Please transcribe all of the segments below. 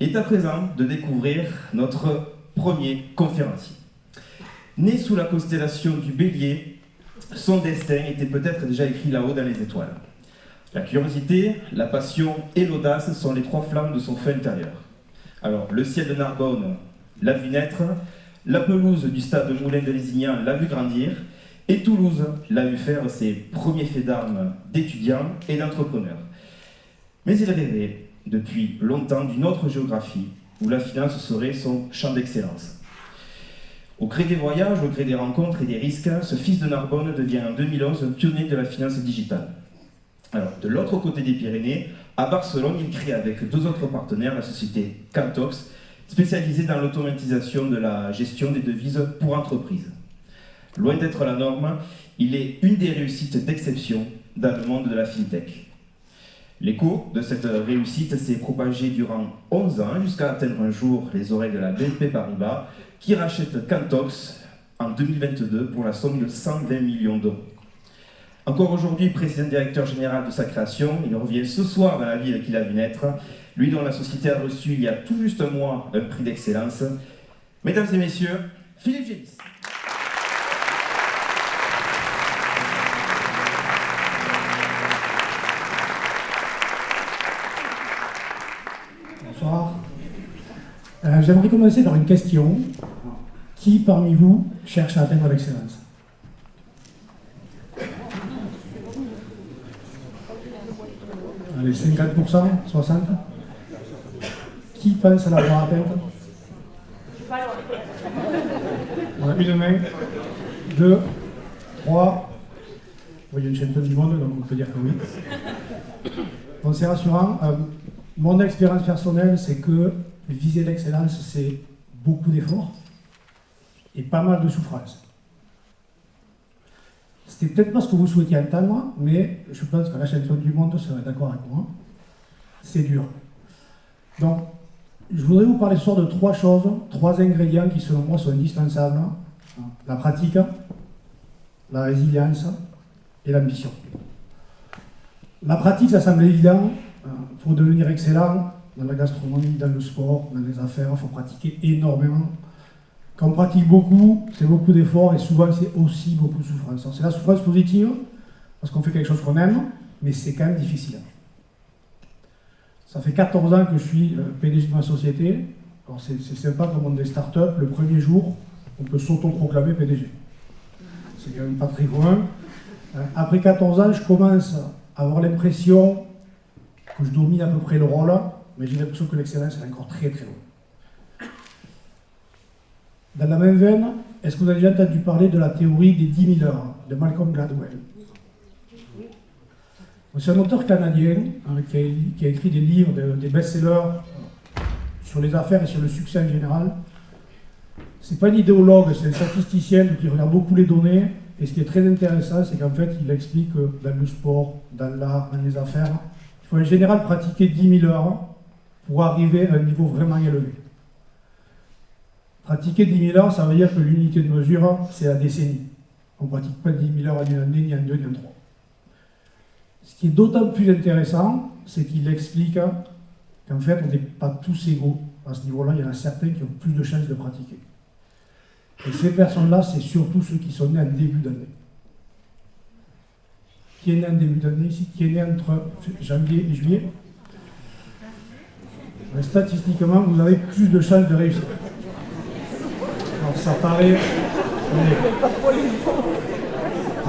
Il est à présent de découvrir notre premier conférencier. Né sous la constellation du Bélier, son destin était peut-être déjà écrit là-haut dans les étoiles. La curiosité, la passion et l'audace sont les trois flammes de son feu intérieur. Alors, le ciel de Narbonne l'a vu naître, la pelouse du stade Moulin de Lézignan l'a vu grandir, et Toulouse l'a vu faire ses premiers faits d'armes d'étudiants et d'entrepreneurs. Mais il rêvait, depuis longtemps, d'une autre géographie, où la finance serait son champ d'excellence. Au gré des voyages, au gré des rencontres et des risques, ce fils de Narbonne devient en 2011 un pionnier de la finance digitale. Alors, de l'autre côté des Pyrénées, à Barcelone, il crée avec deux autres partenaires la société Cantox, spécialisée dans l'automatisation de la gestion des devises pour entreprises. Loin d'être la norme, il est une des réussites d'exception dans le monde de la fintech. L'écho de cette réussite s'est propagé durant 11 ans jusqu'à atteindre un jour les oreilles de la BNP Paribas qui rachète Cantox en 2022 pour la somme de 120 millions d'euros. Encore aujourd'hui, président directeur général de sa création, il revient ce soir dans la ville qu'il a vu naître, lui dont la société a reçu il y a tout juste un mois un prix d'excellence. Mesdames et messieurs, Philippe Gélis. Bonsoir. J'aimerais commencer par une question. Qui parmi vous cherche à atteindre l'excellence? Allez, 50%, 60%. Qui pense à l'avoir atteinte? Voilà, une main, 2, 3. Il y a une championne du monde, donc on peut dire que oui. Bon, c'est rassurant. Mon expérience personnelle, c'est que viser l'excellence, c'est beaucoup d'efforts et pas mal de souffrance. C'était peut-être pas ce que vous souhaitiez entendre, mais je pense que la championne du monde serait d'accord avec moi. C'est dur. Donc, je voudrais vous parler ce soir de trois choses, trois ingrédients qui, selon moi, sont indispensables. La pratique, la résilience et l'ambition. La pratique, ça semble évident. Pour devenir excellent dans la gastronomie, dans le sport, dans les affaires, il faut pratiquer énormément. Quand on pratique beaucoup, c'est beaucoup d'efforts et souvent c'est aussi beaucoup de souffrance. C'est la souffrance positive, parce qu'on fait quelque chose qu'on aime, mais c'est quand même difficile. Ça fait 14 ans que je suis PDG de ma société. Alors c'est sympa dans le monde des startups, le premier jour, on peut s'auto-proclamer PDG. C'est quand même pas très loin. Après 14 ans, je commence à avoir l'impression que je domine à peu près le rôle, mais j'ai l'impression que l'excellence est encore très très loin. Dans la même veine, est-ce que vous avez déjà entendu parler de la théorie des 10 000 heures de Malcolm Gladwell? C'est un auteur canadien qui a écrit des livres, des best-sellers sur les affaires et sur le succès en général. C'est pas un idéologue, c'est un statisticien qui regarde beaucoup les données. Et ce qui est très intéressant, c'est qu'en fait, il explique que dans le sport, dans l'art, dans les affaires, il faut en général pratiquer 10 000 heures pour arriver à un niveau vraiment élevé. Pratiquer 10 000 heures, ça veut dire que l'unité de mesure, c'est la décennie. On ne pratique pas 10 000 heures en une année, ni en deux, ni en trois. Ce qui est d'autant plus intéressant, c'est qu'il explique qu'en fait, on n'est pas tous égaux. À ce niveau-là, il y en a certains qui ont plus de chances de pratiquer. Et ces personnes-là, c'est surtout ceux qui sont nés en début d'année. Qui est né en début d'année ici? Qui est né entre janvier et juillet? Mais statistiquement, vous avez plus de chances de réussir. Alors ça paraît...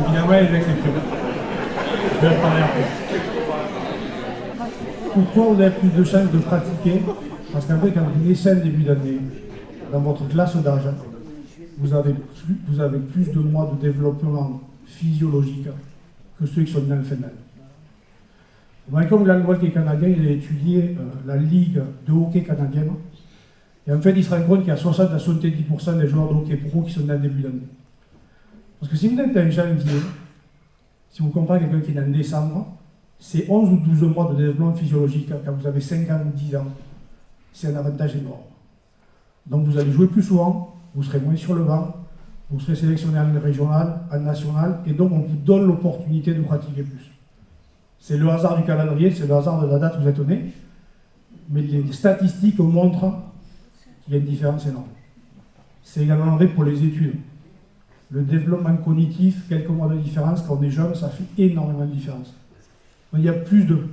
Évidemment, il y a des exceptions. Je vais en parler après. Pourquoi vous avez plus de chances de pratiquer? Parce qu'en fait, quand vous naissez en début d'année, dans votre classe d'âge, vous avez plus de mois de développement physiologique que ceux qui sont nés en fin d'année. Malcolm Gladwell, qui est canadien, il a étudié la ligue de hockey canadienne. Et en fait, il se rend compte qu'il y a 60 à 70% des joueurs de hockey pro qui sont nés en début d'année. Parce que si vous êtes en janvier, si vous comparez quelqu'un qui est né en décembre, c'est 11 ou 12 mois de développement physiologique. Quand vous avez 5 ans ou 10 ans, c'est un avantage énorme. Donc vous allez jouer plus souvent, vous serez moins sur le banc, vous serez sélectionné en régional, en national, et donc on vous donne l'opportunité de pratiquer plus. C'est le hasard du calendrier, c'est le hasard de la date où vous êtes né. mais les statistiques montrent qu'il y a une différence énorme. C'est également vrai pour les études. Le développement cognitif, quelques mois de différence, quand on est jeune, ça fait énormément de différence. Donc, il y a plus de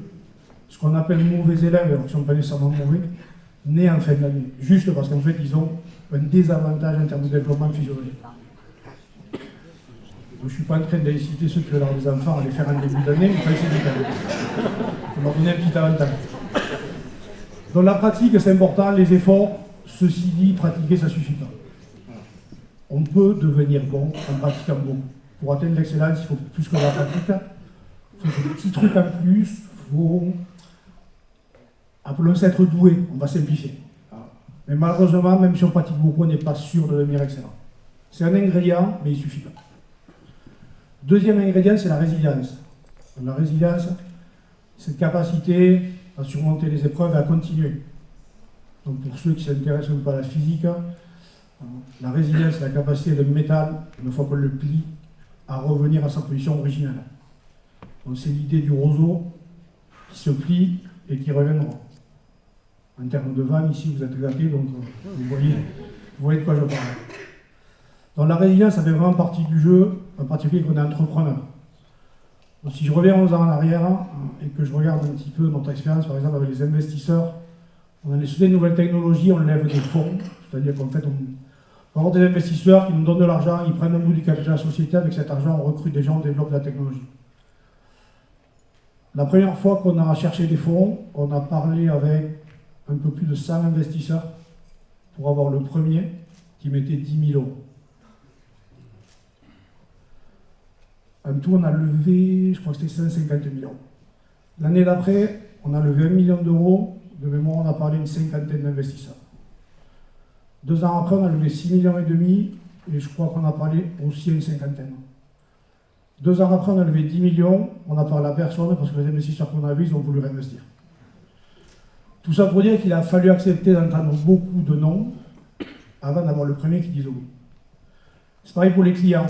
ce qu'on appelle mauvais élèves, alors qu'ils ne sont pas nécessairement mauvais, nés en fin d'année, juste parce qu'en fait, ils ont un désavantage en termes de développement physiologique. Je ne suis pas en train d'inciter ceux qui veulent avoir des enfants à les faire en début d'année, mais pas essayer de faire. Je leur donner un petit avantage. Donc la pratique, c'est important, les efforts, ceci dit, pratiquer, ça ne suffit pas. On peut devenir bon en pratiquant beaucoup. Pour atteindre l'excellence, il faut plus que la pratique. Il faut des petits trucs en plus, il faut, appelons ça être doué, on va simplifier. Mais malheureusement, même si on pratique beaucoup, on n'est pas sûr de devenir excellent. C'est un ingrédient, mais il ne suffit pas. Deuxième ingrédient, c'est la résilience. La résilience, c'est cette capacité à surmonter les épreuves et à continuer. Donc pour ceux qui s'intéressent un peu à la physique, la résilience, c'est la capacité d'un métal, une fois qu'on le plie, à revenir à sa position originale. Donc c'est l'idée du roseau qui se plie et qui reviendra. En termes de vanne, ici vous êtes gâtés, donc vous voyez de quoi je parle. Donc la résilience, ça fait vraiment partie du jeu, en particulier quand on est entrepreneur. Donc si je reviens 11 ans en arrière et que je regarde un petit peu notre expérience, par exemple avec les investisseurs, on a les nouvelles technologies, on lève des fonds, c'est-à-dire qu'en fait on va avoir des investisseurs qui nous donnent de l'argent, ils prennent un bout du capital de la société, avec cet argent on recrute des gens, on développe la technologie. La première fois qu'on a cherché des fonds, on a parlé avec un peu plus de 100 investisseurs pour avoir le premier qui mettait 10 000 euros. En tout, on a levé, je crois que c'était 150 millions. L'année d'après, on a levé 1 million d'euros. De mémoire, on a parlé d'une cinquantaine d'investisseurs. 2 ans après, on a levé 6,5 millions et je crois qu'on a parlé aussi à une cinquantaine. 2 ans après, on a levé 10 millions. On a parlé à personne parce que les investisseurs qu'on avait, ils ont voulu réinvestir. Tout ça pour dire qu'il a fallu accepter d'entendre beaucoup de non avant d'avoir le premier qui dise oui. C'est pareil pour les clients.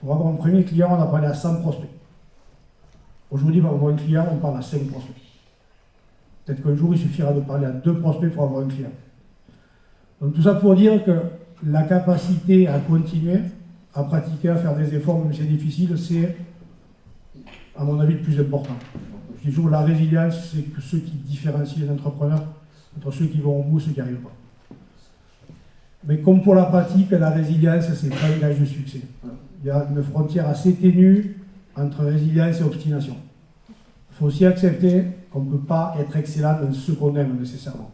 Pour avoir un premier client, on a parlé à 100 prospects. Aujourd'hui, pour avoir un client, on parle à 5 prospects. Peut-être qu'un jour, il suffira de parler à 2 prospects pour avoir un client. Donc tout ça pour dire que la capacité à continuer, à pratiquer, à faire des efforts, même si c'est difficile, c'est, à mon avis, le plus important. Je dis toujours, la résilience, c'est que ce qui différencie les entrepreneurs entre ceux qui vont au bout et ceux qui n'y arrivent pas. Mais comme pour la pratique, la résilience, c'est pas un gage de succès. Il y a une frontière assez ténue entre résilience et obstination. Il faut aussi accepter qu'on ne peut pas être excellent dans ce qu'on aime nécessairement.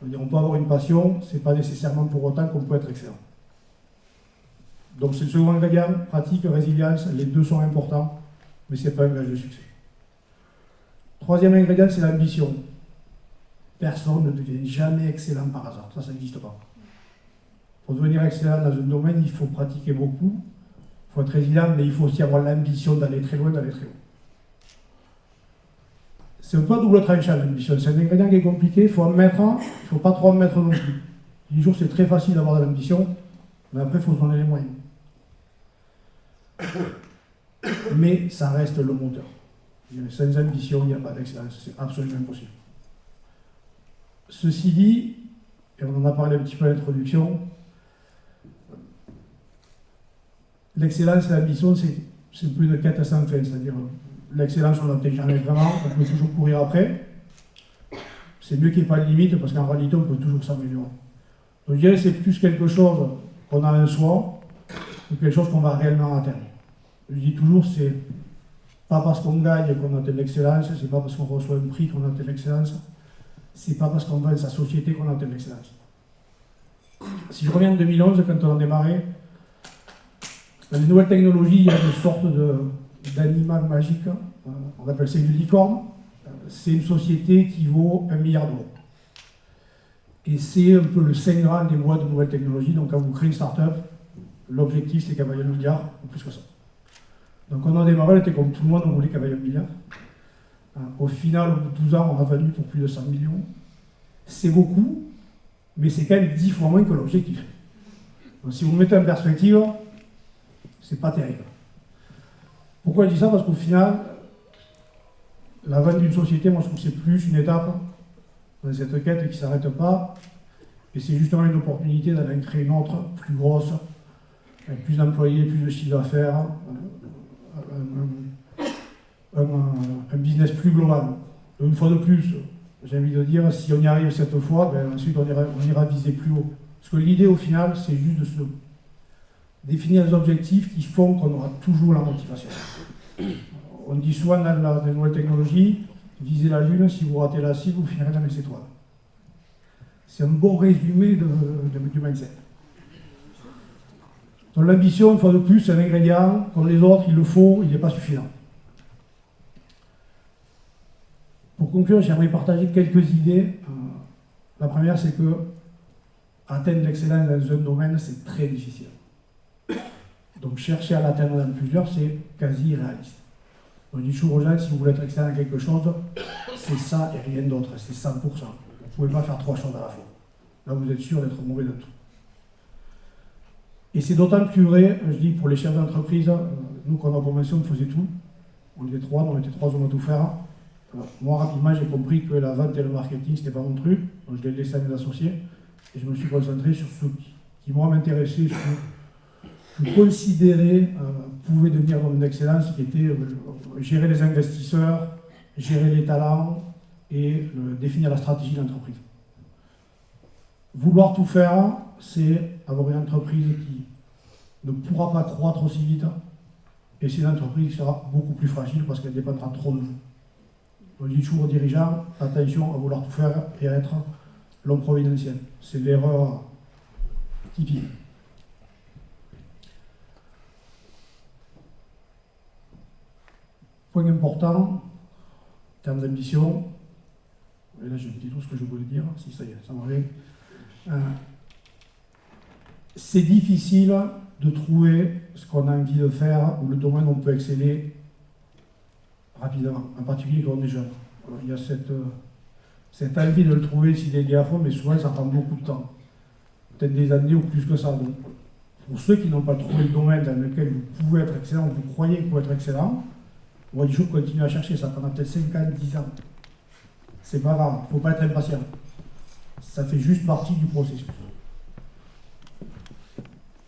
On peut avoir une passion, ce n'est pas nécessairement pour autant qu'on peut être excellent. Donc c'est le second ingrédient, pratique, résilience, les deux sont importants, mais ce n'est pas un gage de succès. Troisième ingrédient, c'est l'ambition. Personne ne devient jamais excellent par hasard, ça n'existe pas. Pour devenir excellent dans un domaine, il faut pratiquer beaucoup, il faut être résilient, mais il faut aussi avoir l'ambition d'aller très loin, d'aller très haut. C'est un peu double tranchant l'ambition, c'est un ingrédient qui est compliqué, il faut en mettre, il ne faut pas trop en mettre non plus. Un jour c'est très facile d'avoir de l'ambition, mais après il faut se donner les moyens. Mais ça reste le moteur. Sans ambition, il n'y a pas d'excellence, c'est absolument impossible. Ceci dit, et on en a parlé un petit peu à l'introduction, l'excellence et l'ambition, c'est un peu une quête sans fin, c'est-à-dire l'excellence, on n'obtient jamais vraiment, on peut toujours courir après. C'est mieux qu'il n'y ait pas de limite, parce qu'en réalité, on peut toujours s'améliorer. Donc je dirais que c'est plus quelque chose qu'on a en soi, que quelque chose qu'on va réellement atteindre. Je dis toujours, c'est pas parce qu'on gagne qu'on atteint l'excellence, c'est pas parce qu'on reçoit un prix qu'on atteint l'excellence, c'est pas parce qu'on vend sa société qu'on atteint l'excellence. Si je reviens en 2011, quand on a démarré, dans les nouvelles technologies, il y a une sorte d'animal magique, on appelle ça une licorne. C'est une société qui vaut 1 milliard d'euros. Et c'est un peu le saint graal des boîtes de nouvelles technologies. Donc quand vous créez une start-up, l'objectif c'est qu'elle vaille 1 milliard, ou plus que ça. Donc on a démarré, on était comme tout le monde, on voulait qu'elle vaille 1 milliard. Au final, au bout de 12 ans, on a vendu pour plus de 100 millions. C'est beaucoup, mais c'est quand même 10 fois moins que l'objectif. Donc si vous le mettez en perspective, c'est pas terrible. Pourquoi je dis ça? Parce qu'au final, la vente d'une société, moi je trouve que c'est plus une étape dans cette quête qui ne s'arrête pas. Et c'est justement une opportunité d'aller en créer une autre, plus grosse, avec plus d'employés, plus de chiffre d'affaires, un business plus global. Donc, une fois de plus, j'ai envie de dire, si on y arrive cette fois, ben, ensuite on ira viser plus haut. Parce que l'idée au final, c'est juste de se définir des objectifs qui font qu'on aura toujours la motivation. On dit souvent dans les nouvelles technologies, visez la Lune, si vous ratez la cible, vous finirez dans les étoiles. C'est un bon résumé du mindset. Donc l'ambition, une fois de plus, c'est un ingrédient. Comme les autres, il le faut, il n'est pas suffisant. Pour conclure, j'aimerais partager quelques idées. La première, c'est que atteindre l'excellence dans un domaine, c'est très difficile. Donc chercher à l'atteindre dans plusieurs, c'est quasi irréaliste. On dit toujours aux gens, si vous voulez être excellent dans quelque chose, c'est ça et rien d'autre, c'est 100%. Vous ne pouvez pas faire 3 choses à la fois. Là, vous êtes sûr d'être mauvais dans tout. Et c'est d'autant plus vrai, je dis, pour les chefs d'entreprise, nous, quand on a commencé, on faisait tout. On était 3, on était 3 hommes à tout faire. Moi, rapidement, j'ai compris que la vente et le marketing, c'était pas mon truc. Donc, je l'ai laissé à mes associés. Et je me suis concentré sur ce qui moi m'intéressait, sur ce que je considérais pouvait devenir un homme d'excellence, qui était gérer les investisseurs, gérer les talents et définir la stratégie de l'entreprise. Vouloir tout faire, c'est avoir une entreprise qui ne pourra pas croître aussi vite, et c'est une entreprise qui sera beaucoup plus fragile parce qu'elle dépendra trop de vous. On dit toujours aux dirigeants, attention à vouloir tout faire et à être l'homme providentiel. C'est l'erreur typique. Point important, en termes d'ambition, et là j'ai dit tout ce que je voulais dire, si ça y est, ça m'arrive. C'est difficile de trouver ce qu'on a envie de faire ou le domaine où on peut exceller rapidement, en particulier quand on est jeune. Alors, il y a cette envie de le trouver s'il est lié à fond, mais souvent ça prend beaucoup de temps. Peut-être des années ou plus que ça. Donc, pour ceux qui n'ont pas trouvé le domaine dans lequel vous pouvez être excellent, vous croyez que vous pouvez être excellent, on va toujours continuer à chercher, ça prendra peut-être 5 ans, 10 ans. C'est pas grave, il ne faut pas être impatient. Ça fait juste partie du processus.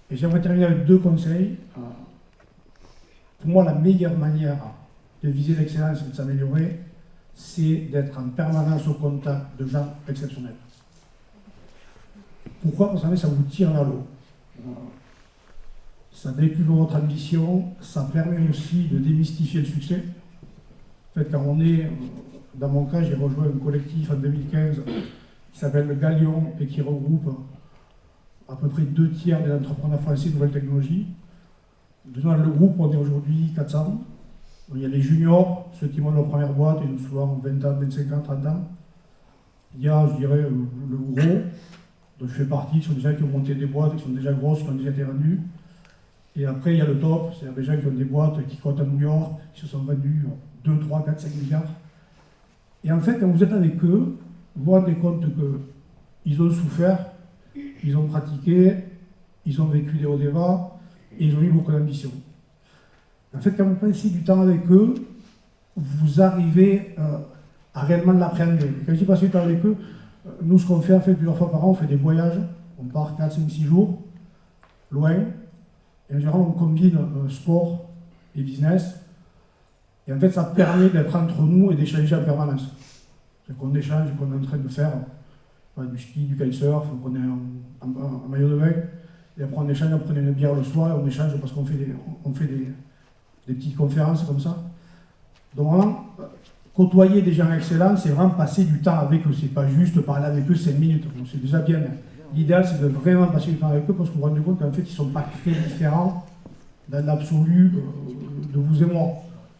Et j'aimerais terminer avec 2 conseils. Pour moi, la meilleure manière de viser l'excellence et de s'améliorer, c'est d'être en permanence au contact de gens exceptionnels. Pourquoi? Parce que ça vous tire vers le haut. Ça véhicule votre ambition, ça permet aussi de démystifier le succès. En fait, quand on est, dans mon cas, j'ai rejoint un collectif en 2015 qui s'appelle le Galion et qui regroupe à peu près 2 tiers des entrepreneurs français de nouvelles technologies. Dans le groupe, on est aujourd'hui 400. Il y a les juniors, ceux qui montent leur première boîte, ils ont souvent 20 ans, 25 ans, 30 ans. Il y a, je dirais, le gros, dont je fais partie, ce sont des gens qui ont monté des boîtes, qui sont déjà grosses, qui ont déjà été vendues. Et après, il y a le top, c'est-à-dire des gens qui ont des boîtes qui cotent à New York, qui se sont vendus 2, 3, 4, 5 milliards. Et en fait, quand vous êtes avec eux, vous vous rendez compte qu'ils ont souffert, ils ont pratiqué, ils ont vécu des hauts et des bas, et ils ont eu beaucoup d'ambition. En fait, quand vous passez du temps avec eux, vous arrivez à réellement l'appréhender. Quand je dis passer du temps avec eux, nous, ce qu'on fait, plusieurs fois par an, on fait des voyages, on part 4, 5, 6 jours, loin, et en général, on combine sport et business, et en fait, ça permet d'être entre nous et d'échanger en permanence. C'est qu'on échange, qu'on est en train de faire du ski, du kitesurf, qu'on est en maillot de bain, et après on échange, on prend une bière le soir, et on échange parce qu'on fait des petites conférences comme ça. Donc vraiment, côtoyer des gens excellents, c'est vraiment passer du temps avec eux, c'est pas juste parler avec eux 5 minutes, donc c'est déjà bien. L'idéal, c'est de vraiment passer du temps avec eux, parce que vous vous rendez compte qu'en fait, ils ne sont pas très différents dans l'absolu de vous et moi.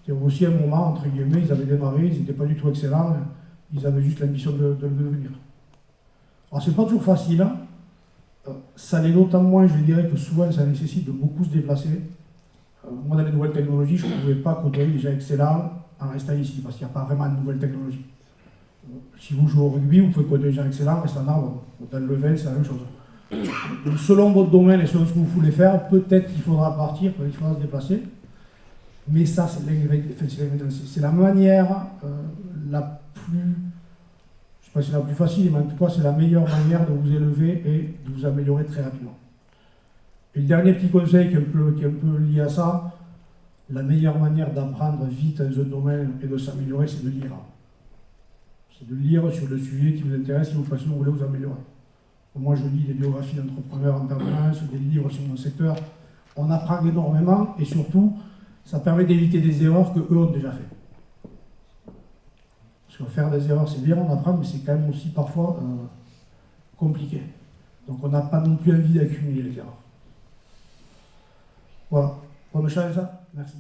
C'est aussi un moment, entre guillemets, ils avaient démarré, ils n'étaient pas du tout excellents, ils avaient juste l'ambition de le devenir. Alors c'est pas toujours facile, hein. Ça l'est d'autant moins, je dirais, que souvent ça nécessite de beaucoup se déplacer. Moi, dans les nouvelles technologies, je ne pouvais pas côtoyer des gens excellents en restant ici, parce qu'il n'y a pas vraiment de nouvelles technologies. Si vous jouez au rugby, vous pouvez côtoyer des gens excellents, rester en arbre. Dans le level, c'est la même chose. Donc, selon votre domaine et selon ce que vous voulez faire, peut-être qu'il faudra partir, il faudra se déplacer. Mais ça, c'est l'ingrédient, c'est la manière la plus, je ne sais pas si c'est la plus facile, mais en tout cas, c'est la meilleure manière de vous élever et de vous améliorer très rapidement. Et le dernier petit conseil qui est un peu lié à ça, la meilleure manière d'apprendre vite dans un domaine et de s'améliorer, c'est de lire. C'est de lire sur le sujet qui vous intéresse, si vous voulez vous améliorer. Moi, je lis des biographies d'entrepreneurs en permanence, des livres sur mon secteur. On apprend énormément et surtout, ça permet d'éviter des erreurs que eux ont déjà fait. Parce que faire des erreurs, c'est bien, on apprend, mais c'est quand même aussi parfois compliqué. Donc on n'a pas non plus envie d'accumuler les erreurs. Voilà. Bonne chance, ça. Merci.